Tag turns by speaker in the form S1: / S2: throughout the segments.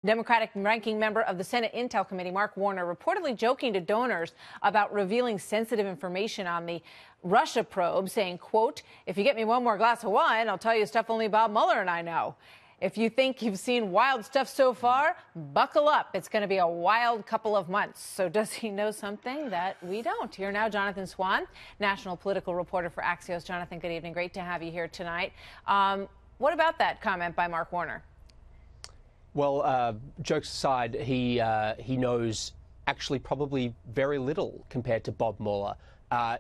S1: Democratic ranking member of the Senate Intel Committee, Mark Warner, reportedly joking to donors about revealing sensitive information on the Russia probe, saying, quote, "If you get me one more glass of wine, I'll tell you stuff only Bob Mueller and I know. If you think you've seen wild stuff so far, buckle up. It's going to be a wild couple of months." So does he know something that we don't? Here now, Jonathan Swan, national political reporter for Axios. Jonathan, good evening. Great to have you here tonight. What about that comment by Mark Warner?
S2: Well, jokes aside, he knows actually probably very little compared to Bob Mueller.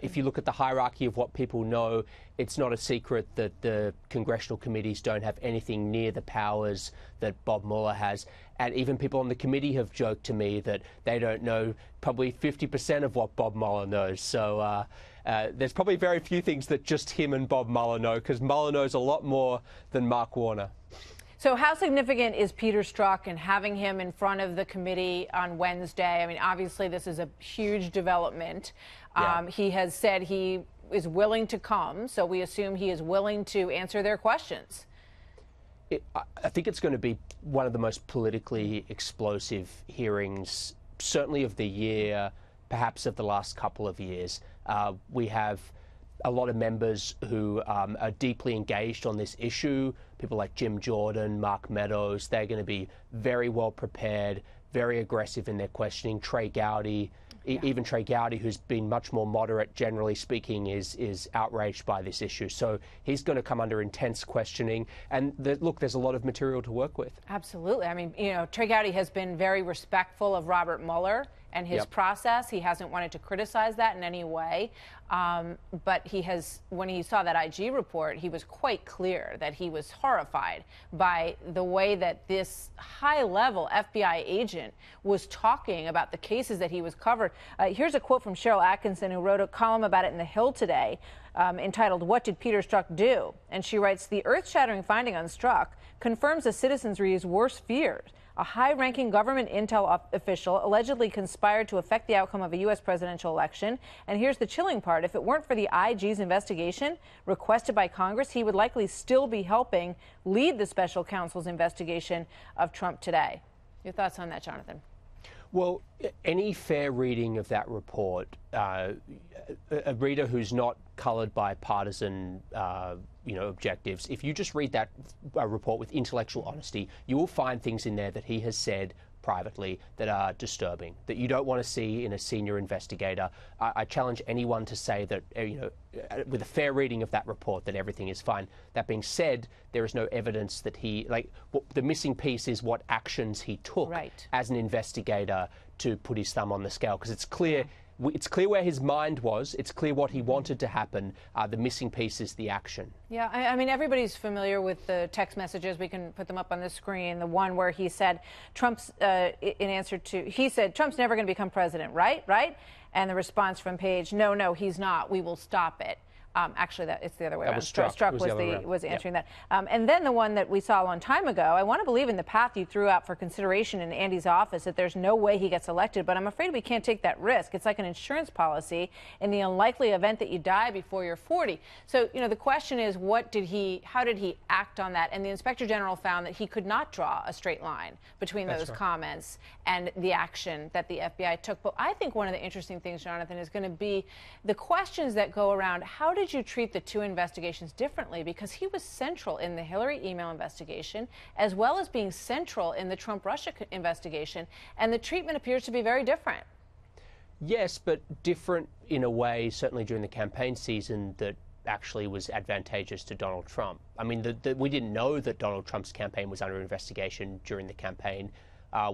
S2: If you look at the hierarchy of what people know, it's not a secret that the congressional committees don't have anything near the powers that Bob Mueller has. And even people on the committee have joked to me that they don't know probably 50% of what Bob Mueller knows. So there's probably very few things that just him and Bob Mueller know, because Mueller knows a lot more than Mark Warner.
S1: So how significant is Peter Strzok and having him in front of the committee on Wednesday? I mean, obviously, this is a huge development.
S2: Yeah.
S1: He has said he is willing to come, so we assume he is willing to answer their questions.
S2: I think it's going to be one of the most politically explosive hearings, certainly of the year, perhaps of the last couple of years. We have a lot of members who are deeply engaged on this issue. People like Jim Jordan, Mark Meadows, they're going to be very well prepared, very aggressive in their questioning. Trey Gowdy, even Trey Gowdy, who's been much more moderate, generally speaking, is outraged by this issue. So he's going to come under intense questioning. And look, there's a lot of material to work with.
S1: Absolutely. I mean, you know, Trey Gowdy has been very respectful of Robert Mueller and his process. He hasn't wanted to criticize that in any way. But he has, when he saw that IG report, he was quite clear that he was horrified by the way that this high-level FBI agent was talking about the cases that he was covered. Here's a quote from Cheryl Atkinson, who wrote a column about it in The Hill today, entitled, "What Did Peter Strzok Do?" And she writes, "The earth-shattering finding on Strzok confirms the citizenry's worst fears. A high-ranking government intel official allegedly conspired to affect the outcome of a U.S. presidential election. And here's the chilling part. If it weren't for the IG's investigation requested by Congress, he would likely still be helping lead the special counsel's investigation of Trump today." Your thoughts on that, Jonathan?
S2: Well, any fair reading of that report, a reader who's not colored by partisan objectives, if you just read that report with intellectual honesty, you will find things in there that he has said privately that are disturbing, that you don't want to see in a senior investigator. I challenge anyone to say that, with a fair reading of that report, that everything is fine. That being said, there is no evidence that the missing piece is what actions he took as an investigator to put his thumb on the scale, because it's clear. It's clear where his mind was. It's clear what he wanted to happen. The missing piece is the action.
S1: Yeah, I mean, everybody's familiar with the text messages. We can put them up on the screen. The one where he said, he said, "Trump's never going to become president, right? Right?" And the response from Page, no, he's not. We will stop it. Actually, it's the other way around.
S2: Strzok
S1: was answering that. And then the one that we saw a long time ago, I want to believe in the path you threw out for consideration in Andy's office, that there's no way he gets elected, but I'm afraid we can't take that risk. It's like an insurance policy in the unlikely event that you die before you're 40. So, the question is, how did he act on that? And the Inspector General found that he could not draw a straight line between those comments and the action that the FBI took. But I think one of the interesting things, Jonathan, is going to be the questions that go around, how did you treat the two investigations differently? Because he was central in the Hillary email investigation, as well as being central in the Trump-Russia investigation, and the treatment appears to be very different.
S2: Yes, but different in a way, certainly during the campaign season, that actually was advantageous to Donald Trump. I mean, we didn't know that Donald Trump's campaign was under investigation during the campaign.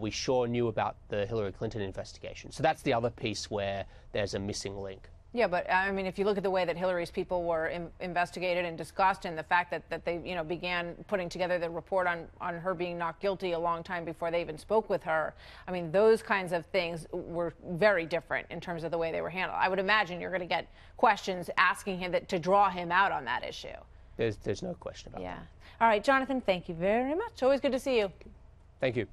S2: We sure knew about the Hillary Clinton investigation. So that's the other piece where there's a missing link.
S1: Yeah, but I mean, if you look at the way that Hillary's people were investigated and discussed, and the fact that they, began putting together the report on her being not guilty a long time before they even spoke with her, I mean, those kinds of things were very different in terms of the way they were handled. I would imagine you're going to get questions asking him to draw him out on that issue.
S2: There's no question about that.
S1: Yeah. All right, Jonathan, thank you very much. Always good to see you.
S2: Thank you.